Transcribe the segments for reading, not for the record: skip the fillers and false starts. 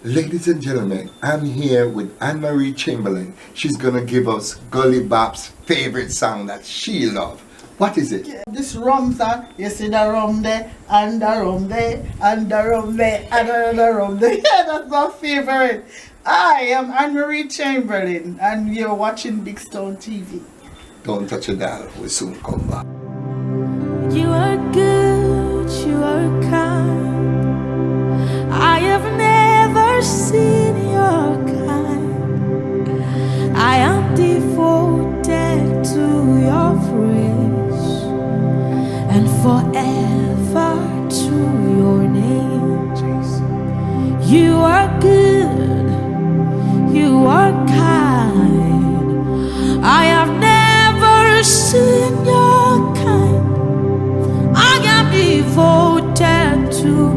Ladies and gentlemen, I'm here with Anne-Marie Chamberlain. She's gonna give us Gully Bop's favorite song that she loves. What is it? This rum song, you see the rum there, and the rum there, and the rum there, and another rum there. Yeah, that's my favorite. I am Anne-Marie Chamberlain, and you're watching Big Stone TV. Don't touch a dial, we'll soon come back. You are good, you are kind. I have never seen your kind. I am devoted to your praise and forever to your name. You are good, you are kind. I have never seen your kind. I am devoted to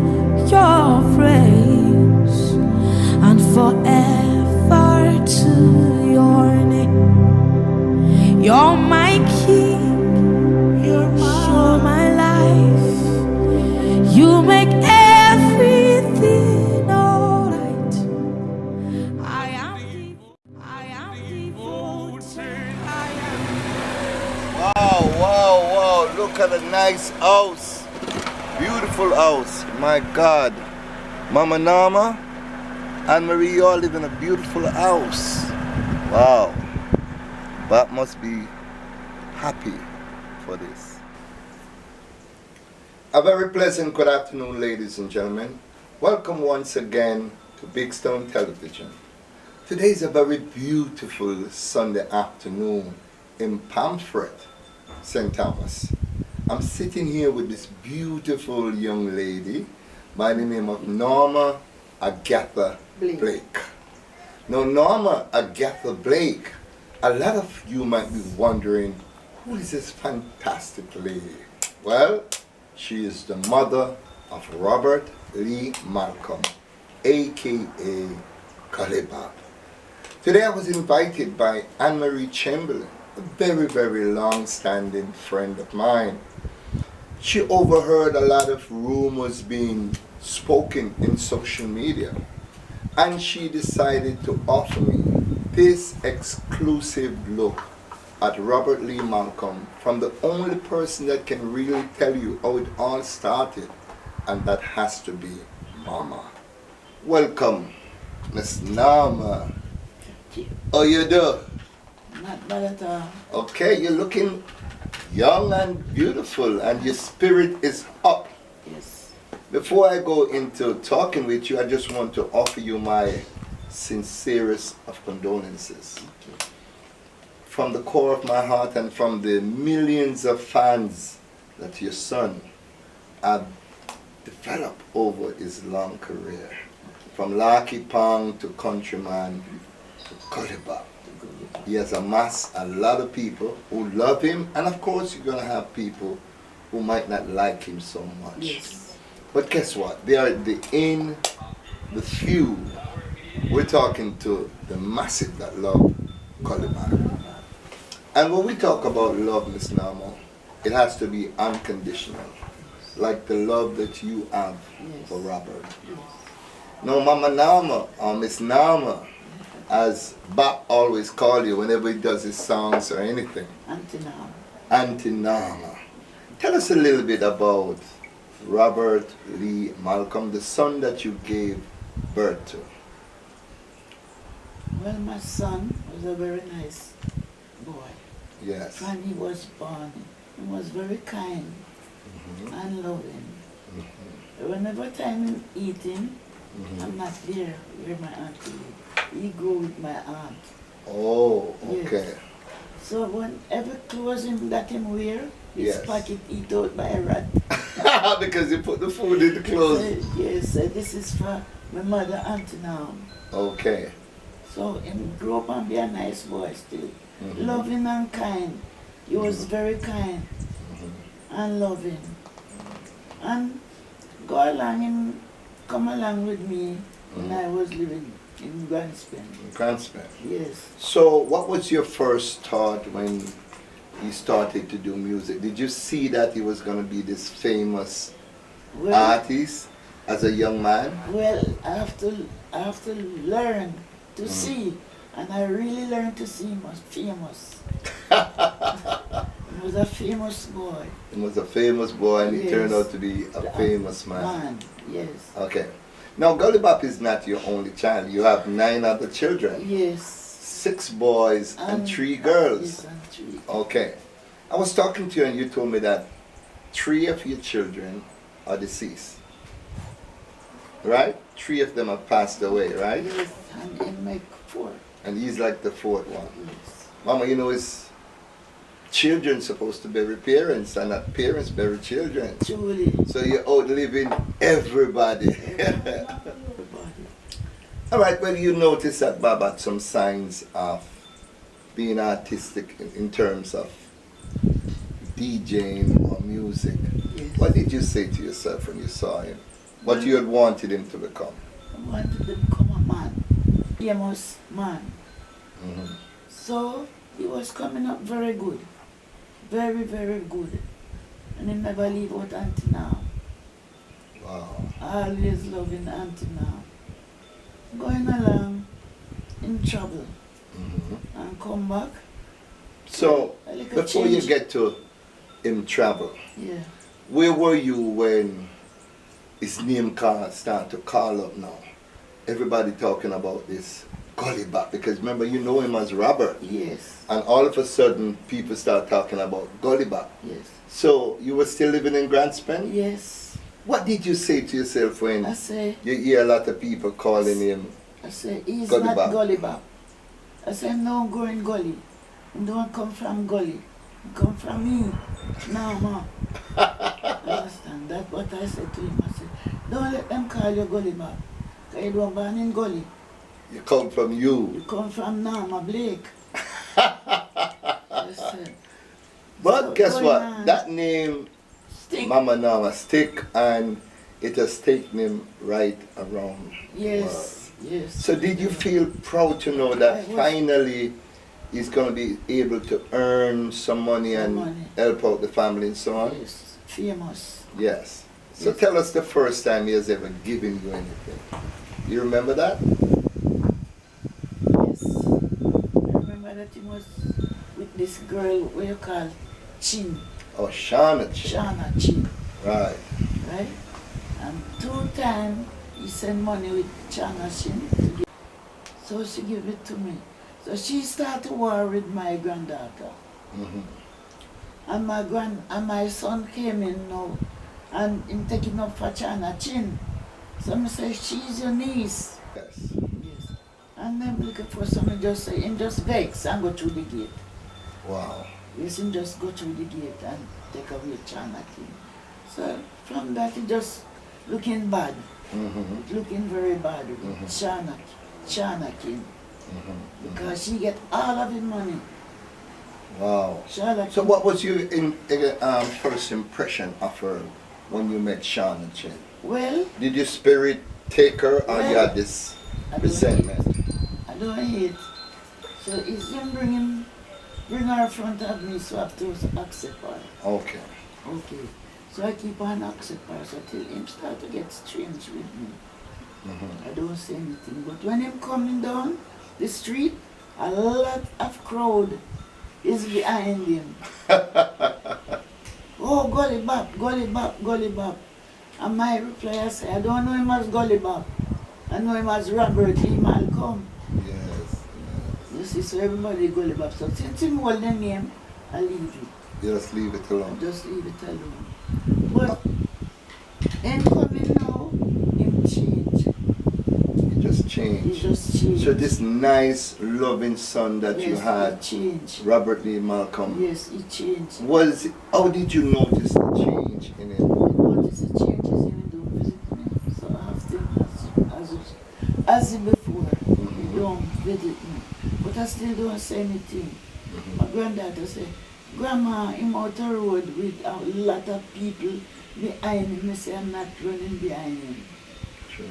your praise and forever to your name. You're my king, you're my life. You make everything alright. I am devoted. Wow, look at a nice house. Beautiful house, my God. Mama Norma, Anne-Marie, you all live in a beautiful house. Wow. Bob must be happy for this. A very pleasant good afternoon, ladies and gentlemen. Welcome once again to Big Stone Television. Today is a very beautiful Sunday afternoon in Pamphret, St. Thomas. I'm sitting here with this beautiful young lady by the name of Norma Agatha Blake. Now, Norma Agatha Blake, a lot of you might be wondering, who is this fantastic lady? Well, she is the mother of Robert Lee Malcolm, aka Gully Bop. Today I was invited by Anne-Marie Chamberlain, a very, very long-standing friend of mine. She overheard a lot of rumors being spoken in social media, and she decided to offer me this exclusive look at Robert Lee Malcolm from the only person that can really tell you how it all started, and that has to be Mama. Welcome, Miss Norma. How you do? Not bad at all. Okay, you're looking young and beautiful, and your spirit is up. Yes. Before I go into talking with you, I just want to offer you my sincerest of condolences. Okay. From the core of my heart and from the millions of fans that your son had developed over his long career. Okay. From Larky Pong to Countryman to Gully Bop. He has amassed a lot of people who love him, and of course you're going to have people who might not like him so much. Yes. But guess what? They are the few. We're talking to the massive that love Gully Bop. And when we talk about love, Miss Norma, it has to be unconditional, like the love that you have for Robert. Yes. No, Mama Norma or Miss Norma, as Bop always call you whenever he does his songs or anything. Auntie Norma. Auntie Norma. Tell us a little bit about Robert Lee Malcolm, the son that you gave birth to. Well, my son was a very nice boy. Yes. When he was born, he was very kind and loving. Whenever time in eating, I'm not there where my auntie lives. He go with my aunt. Oh, okay. Yes. So whenever clothes him that him wear, his Yes. pocket eat out by a rat. Because you put the food in the clothes. Yes, this is for my mother, Auntie Norma. Okay. So him grow up and be a nice boy still. Loving and kind. He was very kind and loving. And go along and come along with me when I was living in Grandspan. Grandspan. Yes. So what was your first thought when he started to do music? Did you see that he was going to be this famous artist? as a young man? Well, I have to learn to see, and I really learned to see. He was famous. He was a famous boy. He was a famous boy, and he Yes. turned out to be a famous man. Man, yes. Okay. Now, Gully Bop is not your only child. You have 9 other children. Yes. 6 boys and 3 girls. Yes, and 3. Okay. I was talking to you and you told me that 3 of your children are deceased. Right? 3 of them have passed away, right? Yes, and in my 4. And he's like the 4th one. Yes. Mama, you know, it's children supposed to bury parents and not parents bury children. Truly. So you're outliving everybody. Everybody. All right, well, you notice that Bob had some signs of being artistic in terms of DJing or music. Yes. What did you say to yourself when you saw him? What you had wanted him to become? I wanted to become a man. Famous man. Mm-hmm. So he was coming up very good. Very, very good. And he never leave out until now. Wow. Always loving until now. Going along in trouble Mm-hmm. and come back. So, A little before you change. get to him travel, Yeah. where were you when his name start to call up now? Everybody talking about this Gully Bop, because remember, you know him as Robert. Yes. And all of a sudden, people start talking about Gully Bop. Yes. So, you were still living in Grand Spen? Yes. What did you say to yourself when I say, you hear a lot of people calling him? he's Gully not Bop. Gully Bop. I say, no, go in Gully. You don't come from Gully. You come from me. Norma. Understand? That's what I said to him. I said, don't let them call you Gully Bop. Because you don't born in Gully. You come from you. You come from Norma Blake. I said, But so guess going what? on. That name, Stick. Mama Norma, stick, and it has taken him right around. Yes. Yes. So did you feel proud to know that I was- finally he's going to be able to earn some money Some and money. help out the family and so on? Yes. Famous. Yes. So Yes. tell us the first time he has ever given you anything. You remember that? Yes. I remember that he was with this girl, what you call Chin. Oh, Shauna. Shana Chin. Right. Right? And 2 times he sent money with Shana Chin to give. So she gave it to me. So she started war with my granddaughter. Mm-hmm. And my son came in now and him taking up for Shana Chin. So I say, she's your niece. Yes. Yes. And then looking for someone just say, him just vex and go through the gate. Wow. Yes, him just go through the gate and take away China King. So from that he just looking bad. Mm-hmm. Looking very bad with Mhm. China King. Mm-hmm. Because she get all of his money. Wow. China So King. what was your first impression of her when you met Shauna Chin? Well, Did your spirit take her or you Well, had this I don't resentment? I don't hate. So it's him bring her in front of me so I have to accept her. Okay. Okay. So I keep on accept her so till him start to get strange with me. Mm-hmm. I don't say anything. But when him coming down the street, a lot of crowd is behind him. Oh, Gully Bop, Gully Bop, Gully Bop. And my reply I say, I don't know him as Gully Bop. I know him as Robert E. Malcolm. Yes. You see, so everybody Gully Bop. So since him hold the name, I leave it. You just leave it I alone. just leave it alone. But him coming now, him change. You just He changed. just change. So this nice, loving son that you Yes, had, he changed. Robert Lee Malcolm, Yes, he changed. how did you notice the change in him? I notice the changes in don't visit me. So I have to as before. He don't visit me. But I still don't say anything. My granddaughter said, Grandma, him out the road with a lot of people behind him. I say, I'm not running behind him. Sure.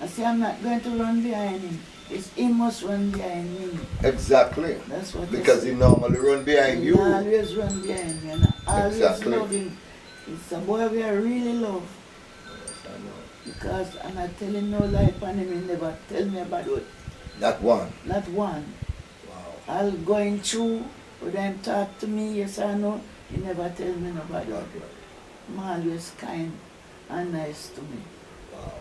I say, I'm not going to run behind him. It's he must run behind me. Exactly. That's what Because I he say. normally run behind He you. always run behind me and I always Exactly. love him. It's a boy we I really love. Yes, I know. Because I'm not telling no lie upon him, he never tell me about it. Not one. Not one. Wow. I'll going through, but then talk to me, yes or no, he never tell me no about it. I'm always kind and nice to me. Wow.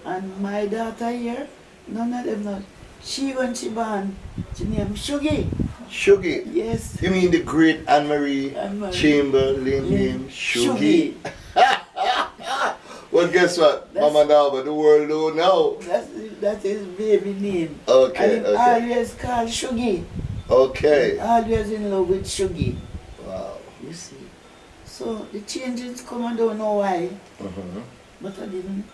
And my daughter here, none of them know. She, when she born, she named Shuggy. Shuggy. Yes. You mean the great Anne-Marie Anne-Marie. Chamberlain name Shuggy? Well, guess what, That's- Mama Norma, the world don't know. That's his baby name. Okay, And he okay. always called Shuggy. Okay. Always in love with Shuggy. Wow. You see. So the changes come, I don't know why. Mhm. But I didn't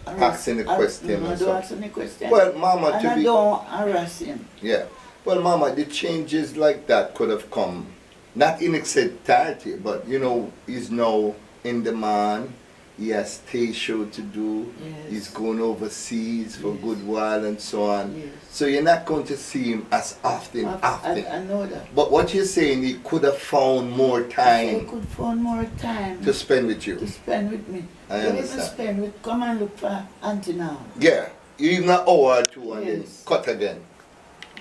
Ask any question or I don't something. ask any question. Well, Mama, and to I be don't harass him. yeah. Well, Mama, the changes like that could have come, not in its entirety, but you know, he's now in demand. He has stage show to do. Yes. He's going overseas for a Yes. good while and so on. Yes. So you're not going to see him as often. I know that. But what you're saying, he could have found more I time could find more time to spend with you. to spend with me. I You even understand. spend with, come and look for Auntie now. Yeah, you even an hour or two and then Yes. cut again.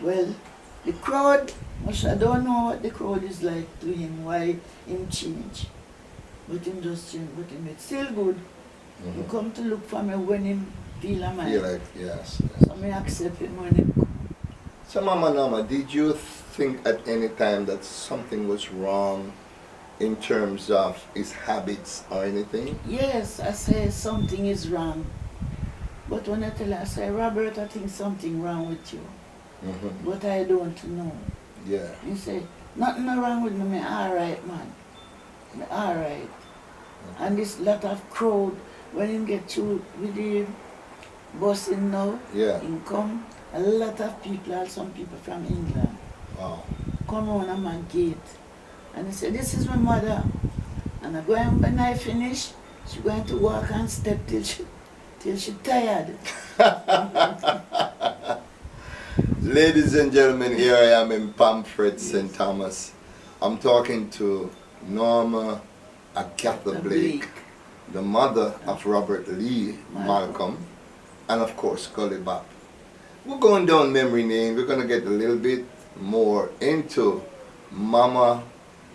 Well, the crowd, I don't know what the crowd is like to him, why him change. But him just change, but him it's still good. He come to look for me when him feel a man. Feel like, yes. So me accept him when him come. So Mama Norma, did you think at any time that something was wrong in terms of his habits or anything? Yes, I say something is wrong. But when I tell her, I say, Robert, I think something wrong with you. Mm-hmm. But I don't know. Yeah. He say, nothing wrong with me, me alright, man. Me alright. And this lot of crowd, when him get through with the busing now, Yeah. him come, a lot of people, and some people from England, Wow. come on my gate. And he said, this is my mother. And I go and when I finish, she going to walk and step till she tired. Ladies and gentlemen, here I am in Pomfret, St. Thomas. I'm talking to Norma Agatha Blake, the mother of Robert Lee Malcolm, and of course Gully Bop. We're going down memory lane. We're going to get a little bit more into Mama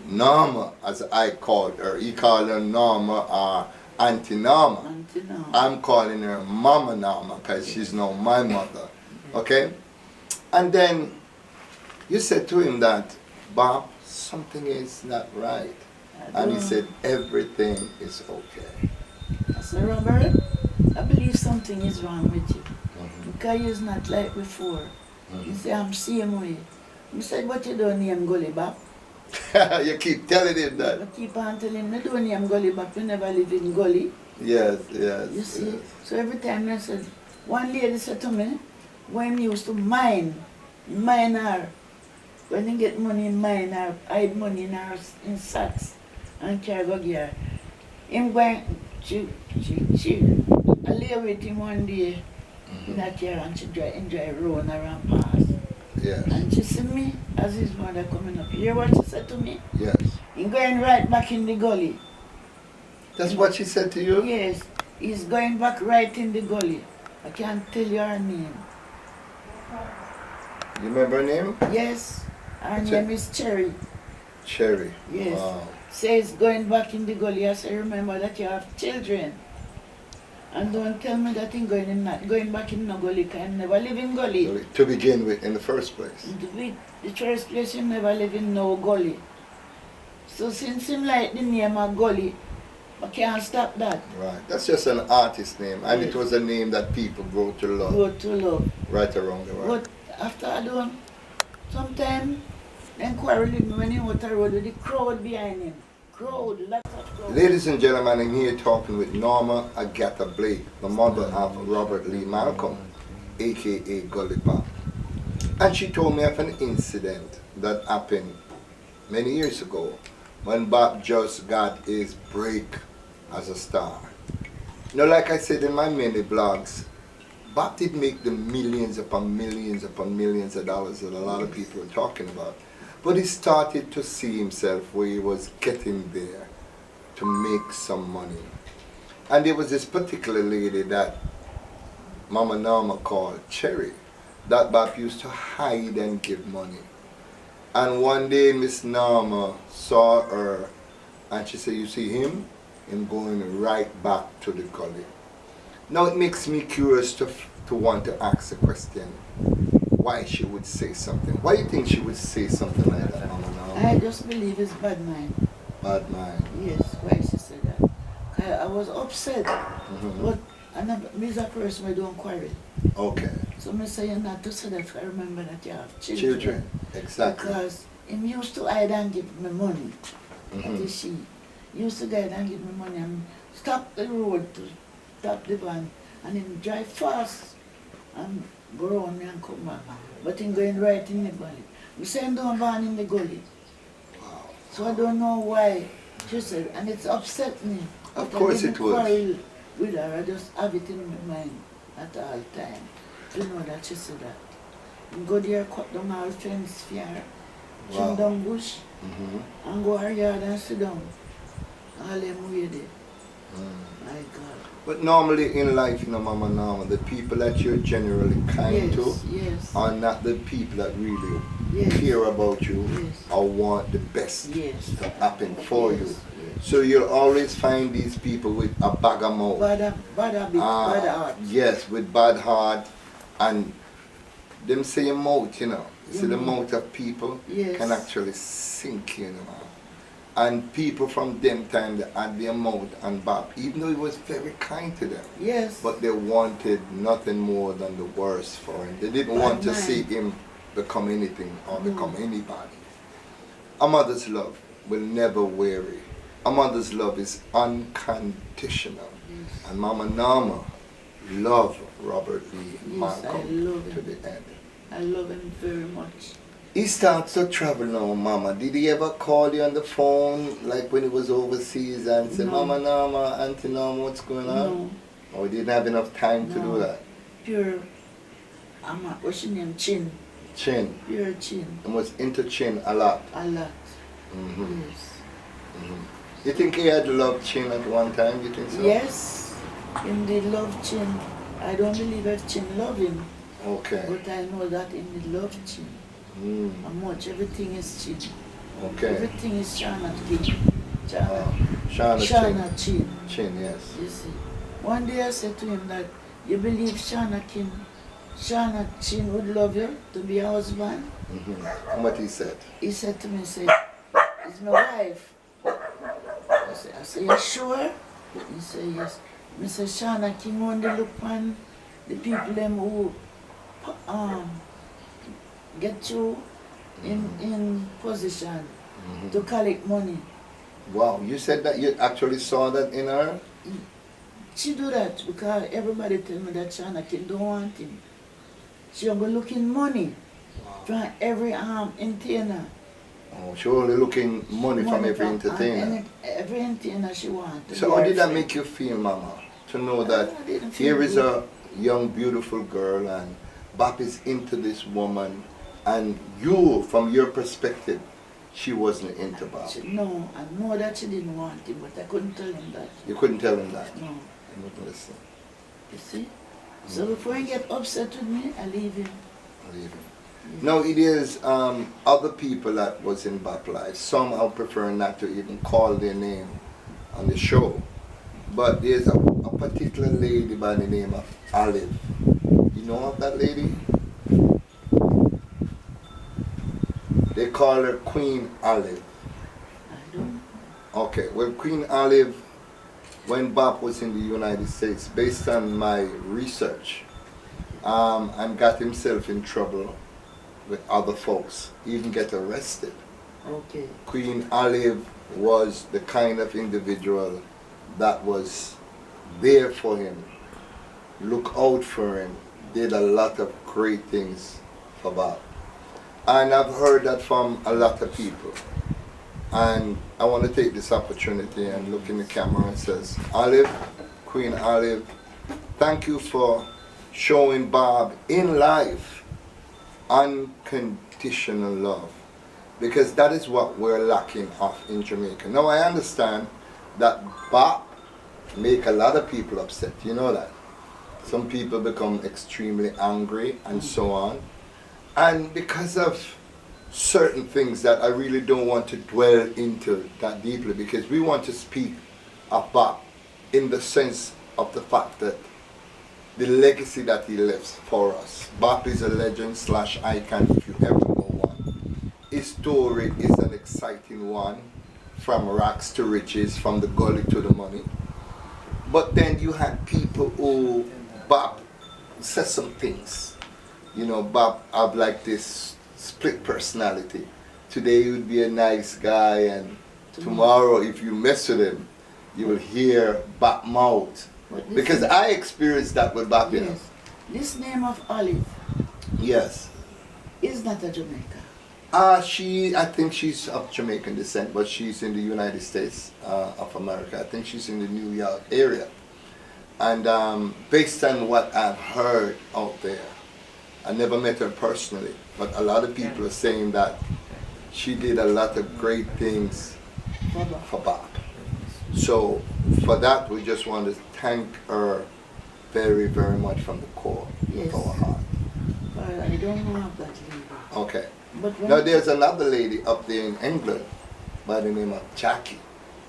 Norma, as I called her. He called her Norma or Auntie Norma. Auntie Norma. I'm calling her Mama Norma because she's now my mother. Okay? And then you said to him that, Bob, something is not right. And he said, everything is okay. I said, Robert, I believe something is wrong with you. Because you're not like before. He said, I'm same way. I said, but you don't name Gully Bop. You keep telling him that. I keep on telling him, you don't name Gully Bop, you never live in Gully. Yes, yes. You see? yes. So every time I said, one lady said to me, when he used to mine her, when he get money, mine her, hide money in sacks and carry go gear. Him going, I lay with him one day in a chair and she enjoy rolling around past. Yes, And she see me as his mother coming up. You hear what she said to me? yes. He going right back in the gully. That's what she said to you? Yes, he's going back right in the gully. I can't tell you her name. You remember her name? Yes, her What's name it? is Cherry. Cherry. Yes. Wow. Says going back in the gully. I say, remember that you have children. And don't tell me that I'm going back in the gully, because I never live in gully. To begin with, in the first place. The first place you never live in no gully. So since him like the name of gully, I can't stop that. Right. That's just an artist name. And Yes. it was a name that people grow to love Go to love. right around the world. But after I done, sometimes then quarrel with me when he out the road with the crowd behind him. Crowd, lots of crowd. Ladies and gentlemen, I'm here talking with Norma Agatha Blake, the mother of Robert Lee Malcolm, aka Gully Bop. And she told me of an incident that happened many years ago when Bob just got his break as a star. You know, like I said in my many blogs, Bob did make the millions upon millions upon millions of dollars that a lot of people are talking about. But he started to see himself where he was getting there to make some money. And there was this particular lady that Mama Norma called Cherry, that Bob used to hide and give money. And one day Miss Norma saw her and she said, you see him? Him going right back to the gully. Now it makes me curious to want to ask the question, why she would say something. Why do you think she would say something like that, Mama Norma? I just believe it's bad mind. Bad mind. Yes, why she said that. I was upset, but I'm a person who don't quarrel. Okay. So I say you're not to say that I remember that you have children. Children, exactly. Because he used to hide and give me money. That Mhm. is she. He used to hide and give me money and stop the road to stop the van and then drive fast and go around me and come back. But him going right in the gully. We say him don't van in the gully. Wow. So I don't know why she said, and it's upset me. Of But course I it didn't was. quarrel with her. I just have it in my mind at all time. To know that she said that. And go there, cut down all fence for her. Wow. Trim down bush Mhm. and go her yard and sit down. All them way there. Mm. My God. But normally in life, you know, Mama Norma, the people that you're generally kind to Yes, yes, are not the people that really yes, care about you yes, or want the best yes. to happen for Yes, you. yes. So you'll always find these people with a bag of mouth. Bad habit, Ah, bad heart. yes, with bad heart, and them say your mouth, you know. You see the mouth of people Yes. can actually sink you, you know. And people from them time they had their mouth and Bob, even though he was very kind to them, Yes. but they wanted nothing more than the worst for him. They didn't Bad want to mind. see him become anything or No. become anybody. A mother's love will never weary. A mother's love is unconditional. Yes. And Mama Norma loved Robert Lee Yes, Malcolm I love to him. the end. I love him very much. He starts to travel now, Mama. Did he ever call you on the phone, like when he was overseas, and say, No. Mama Norma, Auntie Norma, what's going on? No, Or he didn't have enough time to No. do that? pure, what's your name? Chin. Chin. Pure chin. He was into Chin a lot. A lot. Hmm. Yes. You think he had loved Chin at one time? You think so? Yes, in the love Chin. I don't believe if Chin love him, Okay. but I know that in the love Chin. Mm. How much everything is Chin. Okay. Everything is Shana King. Shana Shana Chin. Chin, yes. You see. One day I said to him that you believe Shana Chin would love you to be a husband? And what he said? He said to me, say, it's my wife. I say, you sure? He said, yes. I said, Shana King only look on the people them who get you in position to collect money. Wow, you said that you actually saw that in her? She do that because everybody tell me that Shana King don't want him. She only looking money from every entertainer. Oh, she only looking money from every entertainer. Every entertainer she want. So how did that make you feel, Mama? To know that I didn't feel here is good. a young, beautiful girl and Bop is into this woman, and you, from your perspective, she wasn't into Bop. No, I know that she didn't want him, but I couldn't tell him that. You couldn't tell him that? No, He wouldn't listen. you see? So before he get upset with me, I leave him. Leave him. No, it is other people that was in Bop life. Some I prefer not to even call their name on the show. But there's a particular lady by the name of Olive. You know of that lady? They call her Queen Olive. I don't. Okay, well, Queen Olive, when Bob was in the United States, based on my research, and got himself in trouble with other folks, even get arrested. Okay. Queen Olive was the kind of individual that was there for him, look out for him, did a lot of great things for Bob. And I've heard that from a lot of people. And I want to take this opportunity and look in the camera and says, Olive, Queen Olive, thank you for showing Bob in life unconditional love. Because that is what we're lacking of in Jamaica. Now I understand that Bob make a lot of people upset. You know that. Some people become extremely angry and so on. And because of certain things that I really don't want to dwell into that deeply, because we want to speak about in the sense of the fact that the legacy that he left for us. Bop is a legend / icon if you ever know one. His story is an exciting one, from rags to riches, from the gully to the money. But then you had people who, Bop says some things. You know, Bop have like this split personality. Today he would be a nice guy, and tomorrow if you mess with him, you will hear Bop mouth. Because I experienced that with Bop, you know. Yes. This name of Olive Yes. is not a Jamaica. I think she's of Jamaican descent, but she's in the United States of America. I think she's in the New York area. And based on what I've heard out there, I never met her personally, but a lot of people are saying that she did a lot of great things for Bop. So for that, we just want to thank her very, very much from the core Yes. of our heart. But I don't know of that lady. Okay. But when Now there's another lady up there in England by the name of Jackie.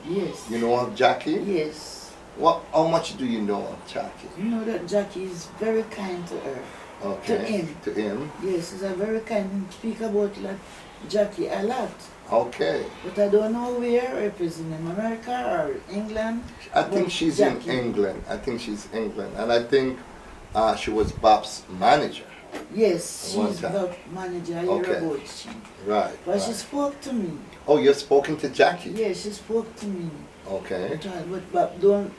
yes. You know of Jackie? Yes. How much do you know of Jackie? You know that Jackie is very kind to her. Okay. To him. To him. Yes, he's a very kind. Speak about like Jackie a lot. Okay. But I don't know where, if it's in America or England. I think she's Jackie. in England. I think she's England. And I think she was Bop's manager. Yes, One she's time. the manager. I hear Okay. about she. Right. But she right. spoke to me. Oh, you've spoken to Jackie? Yes, she spoke to me. Okay. But don't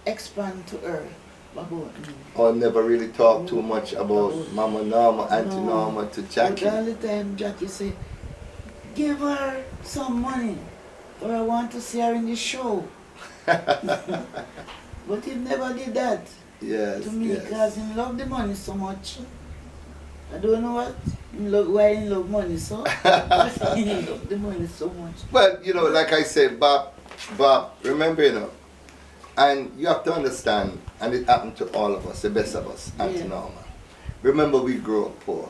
expand to her about me. Oh, never really talked too much about Mama Norma, Auntie No. Norma to Jackie. But all the time Jackie say, give her some money, or I want to see her in the show. But he never did that Yes, to me yes. because he loved the money so much. I don't know what why he love money so. But he loved the money so much. Well, you know, like I said, Bob, remember, you know, and you have to understand, and it happened to all of us, the best of us, Auntie Yeah. Norma. Remember, we grew up poor.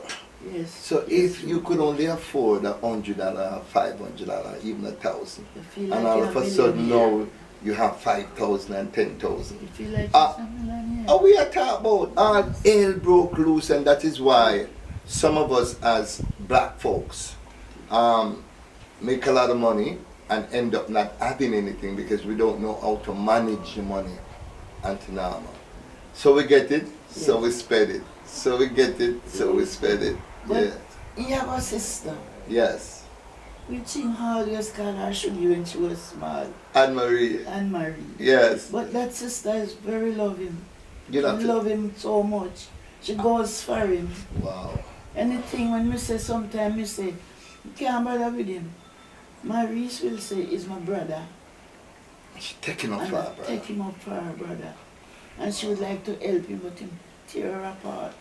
Yes. So if you could only afford $100, $500, even $1,000, You feel and like all you're of a a sudden millionaire. now you have 5,000 and 10,000. You feel like Ah, you're a millionaire. Oh, we are talking about all hell broke loose, and that is why some of us as black folks make a lot of money and end up not having anything because we don't know how to manage the money, Auntie Norma. So we get it, so we spend it. So we get it, so we spend it. But Yeah. you have a sister. Yes. Which in always called her Sugar when she was small. Anne Marie. And Marie. Yes. But that sister is very loving. You know. She love him so much. She goes for him. Wow. Anything when me say sometimes me say, you can't bother with him. Maurice will say, is my brother. She's taking off And for I her, brother. take him up for her brother. And she would like to help him, but him tear her apart.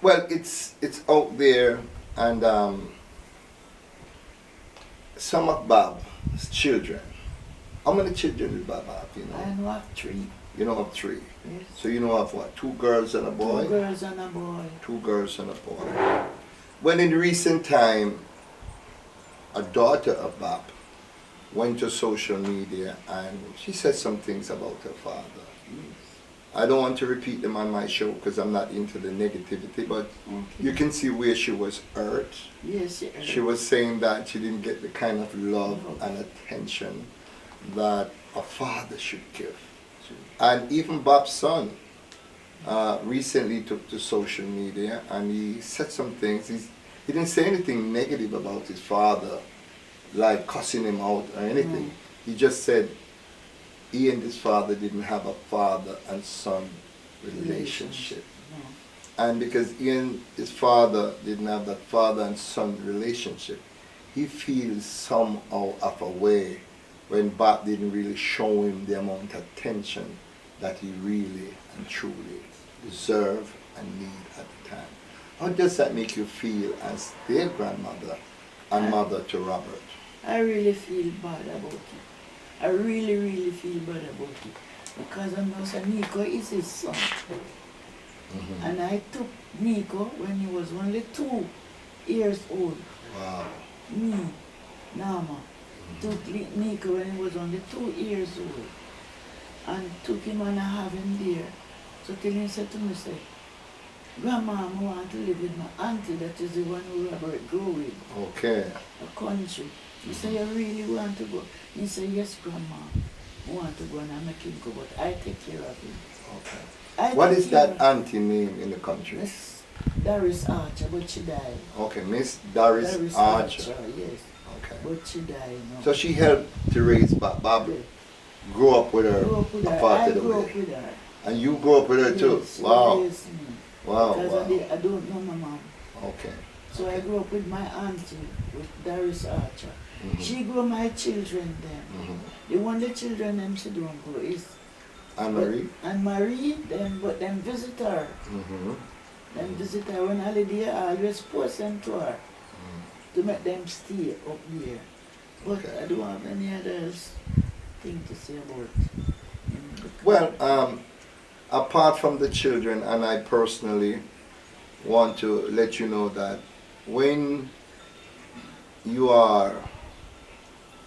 Well, it's out there, and some of Bob's children. How many children did Bob have? You know, I know of 3. you know of 3. Yes. So you know of what? 2 girls and a boy. 2 girls and a boy. 2 girls and a boy. When in recent time, a daughter of Bob went to social media and she said some things about her father. I don't want to repeat them on my show because I'm not into the negativity, but Okay. you can see where she was hurt. Yes, She was saying that she didn't get the kind of love and attention that a father should give. And even Bob's son recently took to social media and he said some things. He didn't say anything negative about his father, like cussing him out or anything. He just said he and his father didn't have a father and son relationship. No. And because he and his father didn't have that father and son relationship, he feels somehow of a way when Bob didn't really show him the amount of attention that he really and truly deserved and need at the time. How does that make you feel as their grandmother and mother to Robert? I really feel bad about it. I really, really feel bad about it. because I know that Nico is his son. Mm-hmm. And I took Nico when he was only 2 years old. Wow. Me, Norma, took Nico when he was only 2 years old. And took him and I have him there. So till he said to me, say, Grandma, I want to live with my auntie, that is the one who Robert grew with. Okay. A country. He said, you really want to go? He said, yes, Grandma. I want to go and I make him go, but I take care of him. Okay. What is that auntie name in the country? Miss Doris Archer, but she died. Okay, Miss Doris Archer. Yes. Okay. But she died, So she helped to raise Bob. Yeah. Grew up with her. Grew up with her. A part I of the grew way. up with her. And you grew up with her too? Yes, Wow. Yes, me. Wow. Because Wow. I don't know my mom. Okay. So I grew up with my auntie, with Doris Archer. Mm-hmm. She grew my children then. Mm-hmm. The only children them she don't grow is Anne-Marie? and Marie, but them visit her. Mm-hmm. Them visit her when holiday, I always post them to her to make them stay up there. But Okay. I don't have any others thing to say about Well, apart from the children, and I personally want to let you know that when you are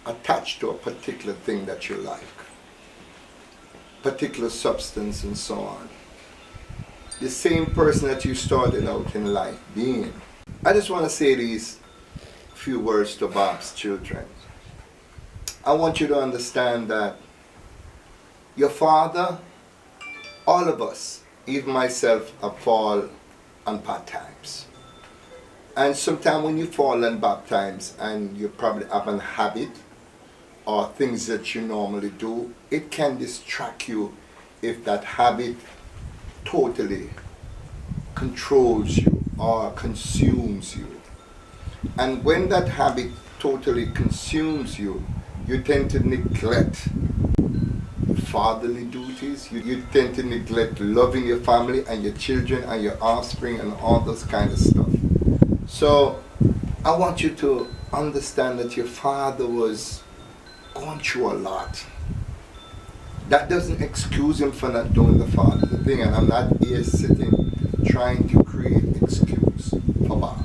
attached to a particular thing that you like, particular substance and so on, the same person that you started out in life being. I just want to say these few words to Bop's children. I want you to understand that your father, all of us, even myself, have fallen on bad times. And sometimes when you fall on bad times and you probably have a habit or things that you normally do, it can distract you if that habit totally controls you or consumes you. And when that habit totally consumes you, you tend to neglect fatherly duties, you tend to neglect loving your family and your children and your offspring and all those kind of stuff. So I want you to understand that your father was going through a lot. That doesn't excuse him for not doing the fatherly thing, and I'm not here sitting trying to create excuse for Bob.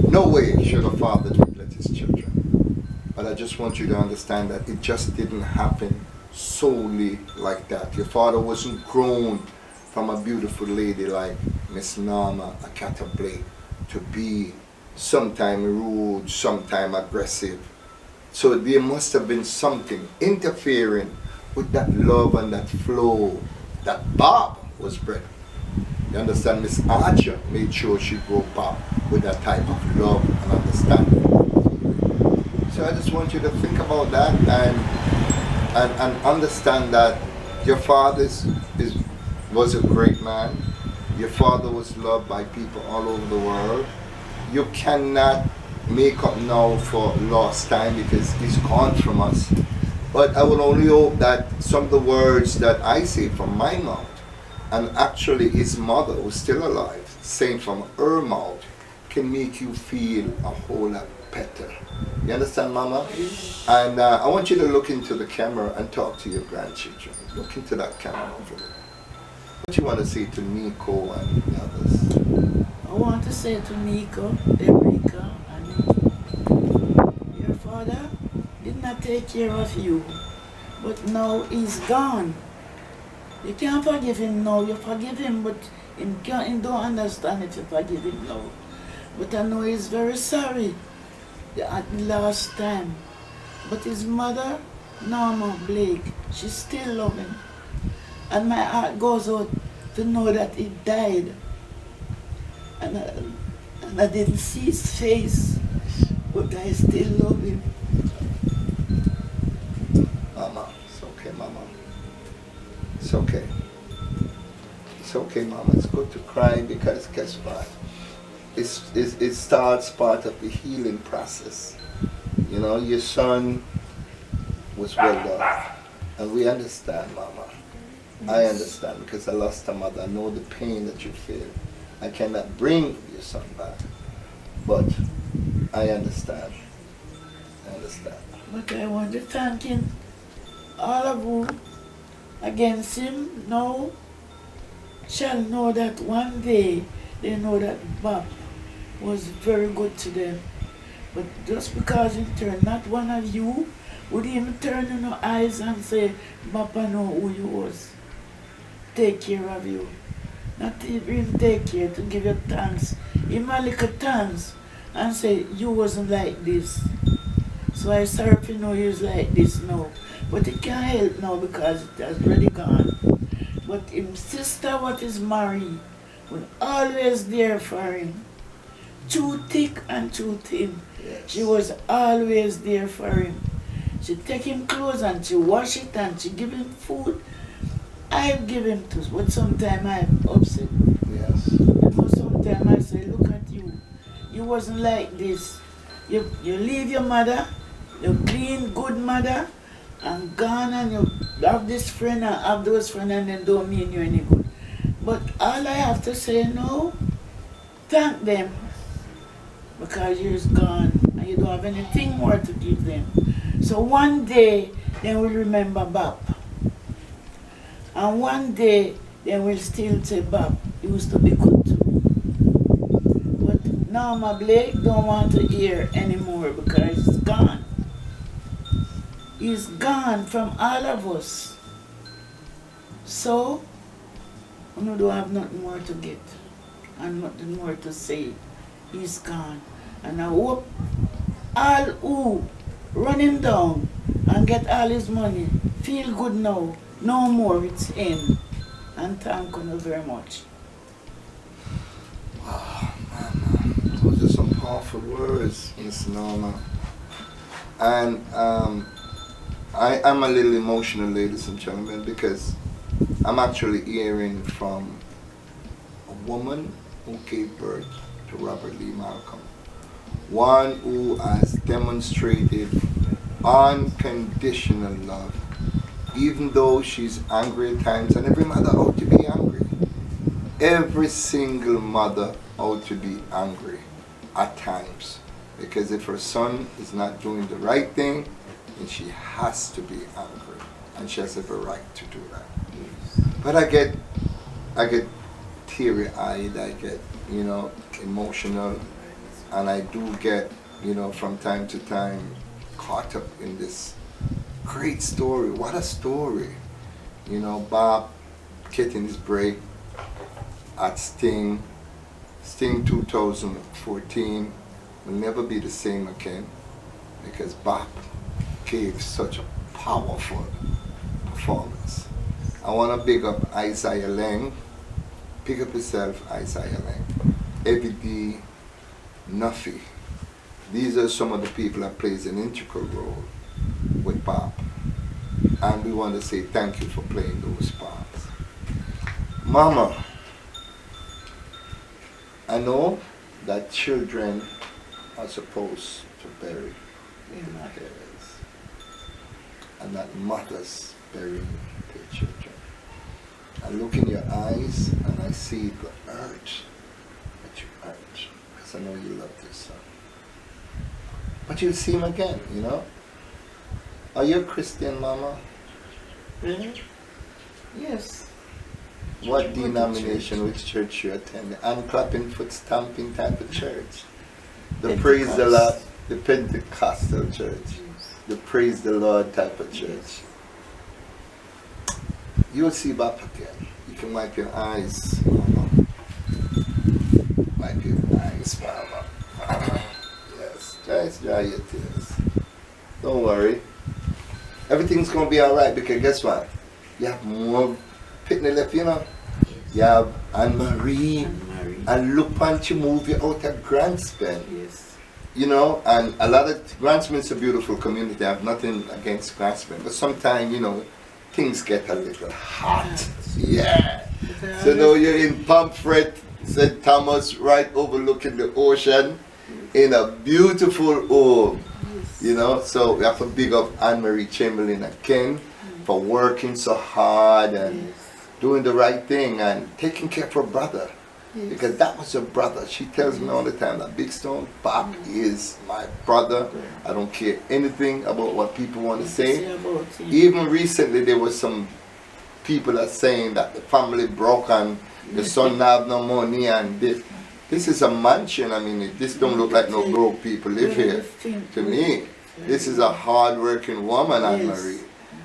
No way should a father neglect his children. But I just want you to understand that it just didn't happen solely like that. Your father wasn't grown from a beautiful lady like Miss Norma, a cat of Blake, to be sometime rude, sometime aggressive. So there must have been something interfering with that love and that flow that Bob was bred. You understand? Miss Archer made sure she grew up with that type of love and understanding. So I just want you to think about that and understand that your father was a great man. Your father was loved by people all over the world. You cannot make up now for lost time because he's gone from us. But I will only hope that some of the words that I say from my mouth, and actually his mother, who's still alive, saying from her mouth, can make you feel a whole lot better. You understand, Mama? And I want you to look into the camera and talk to your grandchildren. Look into that camera over there. What do you want to say to Nico and the others? I want to say to Nico, Erica, and Nico, your father did not take care of you, but now he's gone. You can't forgive him now. You forgive him, but he don't understand if you forgive him now. But I know he's very sorry at the last time. But his mother, Norma Blake, she still loves him. And my heart goes out to know that he died. And I didn't see his face, but I still love him. Mama, it's okay, Mama. It's okay. It's okay, Mama. It's good to cry because guess what? It starts part of the healing process. You know, your son was well loved. And we understand, Mama. I understand because I lost a mother. I know the pain that you feel. I cannot bring your son back. But I understand. I understand. But I want to thank him, all of you, against him, no, shall know that one day they know that Bob was very good to them. But just because he turned, not one of you would even turn in your eyes and say, Papa know who you was. Take care of you. Not even take care, to give you thanks. Even a little thanks and say, you wasn't like this. So I sorry if you know you was like this now. But it can't help now because it has already gone. But his sister, what is married, was always there for him. Too thick and too thin. Yes. She was always there for him. She take him clothes and she wash it and she give him food. I give him to, but sometimes I'm upset. Yes. Sometimes I say, look at you. You wasn't like this. You leave your mother, you clean, good mother, and gone and you have this friend and have those friends and then don't mean you any good. But all I have to say no, thank them. Because you're gone and you don't have anything more to give them. So one day they will remember Bob. And one day they will still say Bob used to be good to me. But Norma Blake don't want to hear anymore because he's gone. He's gone from all of us. So we don't have nothing more to get and nothing more to say. He's gone. And I hope all who run him down and get all his money feel good now. No more, it's him. And thank you very much. Wow, man. Those are some powerful words, Miss Norma. And I am a little emotional, ladies and gentlemen, because I'm actually hearing from a woman who gave birth to Robert Lee Malcolm. One who has demonstrated unconditional love, even though she's angry at times, and every mother ought to be angry. Every single mother ought to be angry at times, because if her son is not doing the right thing, then she has to be angry, and she has every right to do that. But I get teary-eyed, I get, emotional, and I do get, from time to time caught up in this great story. What a story. Bob getting his break at Sting 2014 will never be the same again, because Bob gave such a powerful performance. I want to big up Isaiah Lang. Pick up yourself, Isaiah Lang. Evie D. Nuffy. These are some of the people that plays an integral role with Bob. And we want to say thank you for playing those parts. Mama, I know that children are supposed to bury their parents, and that mothers bury their children. I look in your eyes and I see the urge that you urge, because I know you love your son. But you'll see him again, Are you a Christian, Mama? Really? Yes. What denomination, which church you attend? Clapping, foot stamping type of church. The Praise the Lord, the Pentecostal church. The Praise the Lord type of church. You'll see Bob again. You can wipe your eyes, Mama. Wipe your eyes, Mama. Yes, just dry your tears. Don't worry. Everything's going to be alright, because guess what? You have more pitney left, You have Anne-Marie. And look punch you move you out of Grantspen. Yes. And a lot of Grantspen's a beautiful community. I have nothing against Grantspen, but sometimes, things get a little hot. Yeah. So now you're in Pomfret, St. Thomas, right overlooking the ocean, in a beautiful home. So we have to big up Anne-Marie Chamberlain and Ken for working so hard and doing the right thing and taking care of her brother. Because that was her brother. She tells me all the time that Big Stone, Bob is my brother. I don't care anything about what people want to say. Even recently there was some people are saying that the family broke and the son have no money and this. This is a mansion. I mean, this don't look like no broke people live here. To me, this is a hard-working woman, Anne-Marie,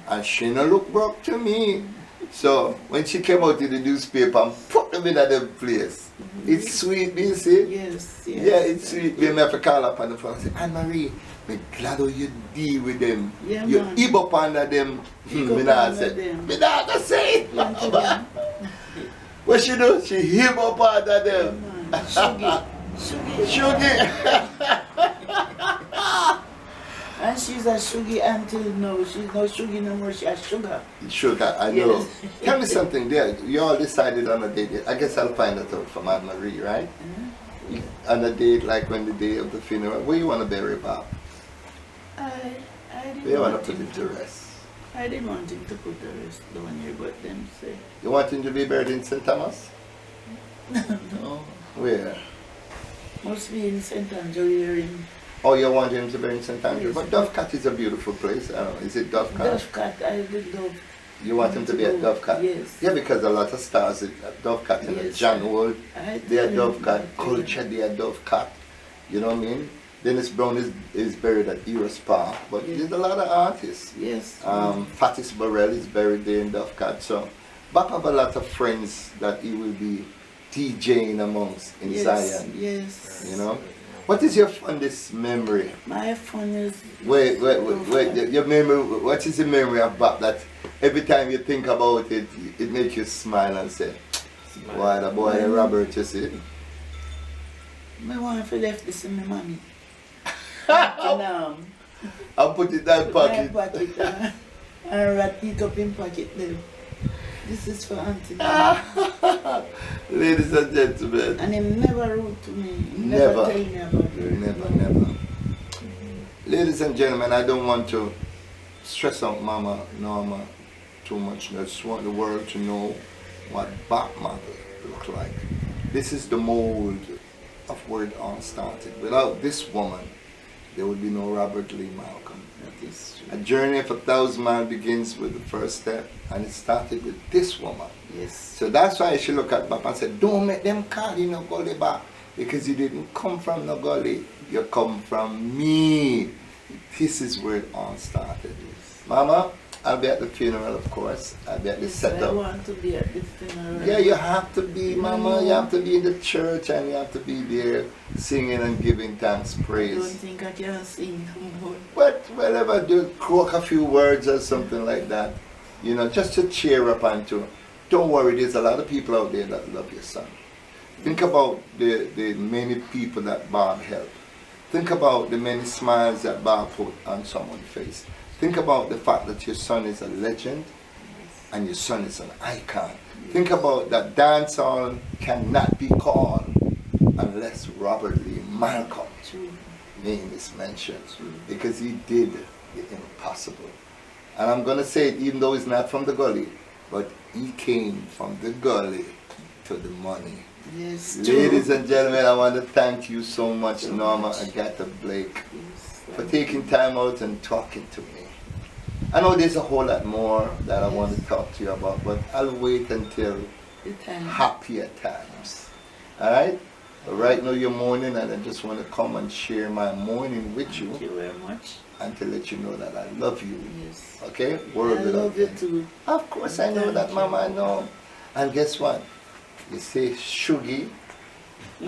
and she no look broke to me. So when she came out in the newspaper and put them in the place, it's sweet, you see? Yes. Yeah, it's sweet. We have to call up on the phone and say, Anne-Marie, I'm glad how you deal with them. Yeah, you man. eat up under them. Me not say. What she do? She hip up under them. Sugar. And she's a sugar until no, she's no sugar no more, she's a sugar. Sugar, I know. Tell me something there. You all decided on a date. I guess I'll find that out from Anne-Marie, right? On a date, like when the day of the funeral. Where you want to bury Bob? I didn't Where you want want to put him him to rest? I didn't want him to put the rest down here, but them say. You want him to be buried in St. Thomas? No. Where? Must be in St. Andrew here in Oh, you want him to be in St. Andrew? Yes. But Dovecat is a beautiful place. I don't know. Is it Dovecat? Dovecat. I would love. You want him to be at Dovecat? Yes. Yeah, because a lot of stars at Dovecat and Yes. John Wood, I they are tell him Dovecat. that, Culture, they are Dovecat. You know what I mean? Dennis Brown is buried at Eros Park, but Yes. there's a lot of artists. Yes. Fatis Burrell is buried there in Dovecat. So, Bob have a lot of friends that he will be DJing amongst in Zion. Yes. You know? What is your fondest memory? My phone is. Wait, your memory, what is the memory of Bob that every time you think about it, it makes you smile and say, why the boy Robert, you see? My wife left this in my mommy. And, I'll put it in that pocket. my pocket and wrap it up in pocket there. This is for Auntie. Ladies and gentlemen. And he never wrote to me. He Never. tell me about her. Never. Ladies and gentlemen, I don't want to stress out Mama Norma too much. I just want the world to know what Bob mother looked like. This is the mold of where it all started. Without this woman, there would be no Robert Lee Malcolm. That is A true. journey of 1,000 miles begins with the first step, and it started with this woman. Yes. So that's why she looked at Bob and said, don't make them call you no Gully Bob, because you didn't come from no Gully, you come from me. This is where it all started. Mama, I'll be at the funeral, of course. I'll be at the Yes, I setup. want to be at the funeral. Yeah, you have to be, Mama. You have to be in the church and you have to be there singing and giving thanks, I don't praise. think I can sing no more. But whenever do croak a few words or something like that, you know, just to cheer up and to, don't worry, there's a lot of people out there that love your son. Think about the many people that Bob helped. Think about the many smiles that Bob put on someone's face. Think about the fact that your son is a legend and your son is an icon. Think about that dancehall cannot be called unless Robert Lee Malcolm's True. name is mentioned, because he did the impossible. And I'm going to say it even though he's not from the Gully, but he came from the Gully to the money. Yes. Ladies and gentlemen, I want to thank you so much, Norma Agatha Blake, Yes. for taking time out and talking to me. I know there's a whole lot more that I want to talk to you about, but I'll wait until The time. happier times. Alright? But right now you're mourning, and I just want to come and share my mourning with you Thank you very much. and to let you know that I love you. Yes. Okay? I Word without love you end. too. Of course I know that, Mama, I know. And guess what? You say sugar.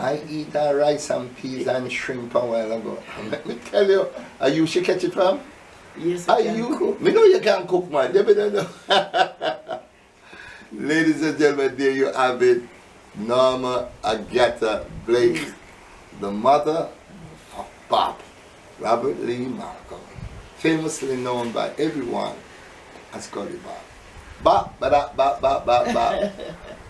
I eat that rice and peas and shrimp a while ago. Let me tell you, are you she catch it from? Yes, Are I can you? cook. Me know you can cook, man. You better know. Ladies and gentlemen, there you have it. Norma Agatha Blake, the mother of Bob, Robert Lee Malcolm, famously known by everyone as Gully Bob. Bob.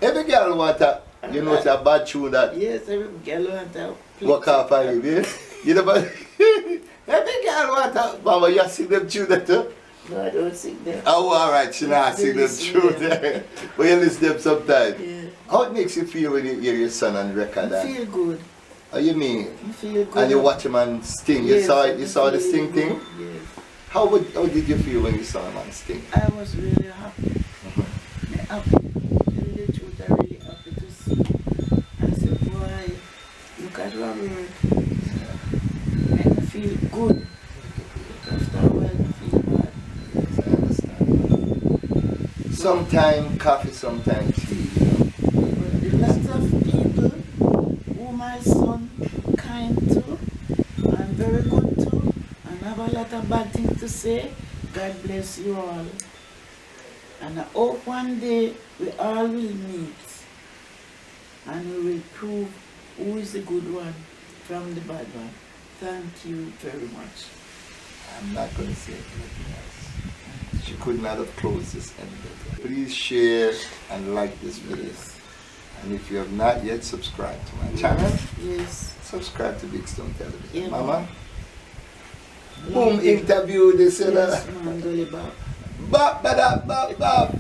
Every girl want a, you know, it's a bad tune that Yes, every girl want to play. walk off of you, yeah? You know, but every girl want a, Mama, you see them tune that too? No, I don't sing them. Oh, all right, she not sing them Listen tune them. there. But you listen to them sometimes. Yeah. How it makes you feel when you hear your son on record? I And, feel good. how you mean? I feel good. And you watch him on Sting. You Yes, saw I it. You saw the feel Sting thing. good. Yes. How did you feel when you saw him on Sting? I was really happy. happy. Tell you the truth, I'm really happy to see. I said, boy, look at Robert. Make me feel good. After a while, I feel bad. Yes, I understand. Sometimes coffee, sometimes tea, you know. But the lots of people who my son kind to and very good to and have a lot of bad things to say, God bless you all. And I hope one day we all will meet and we will prove who is the good one from the bad one. Thank you very much. I'm not going to say anything else. She could not have closed this any better. Please share and like this video. And if you have not yet subscribed to my channel, Yes. subscribe to Big Stone Television. Yeah, Mama, whom interview this? Yes, man, Gully Bop. Bop, ba, da, bop, bop.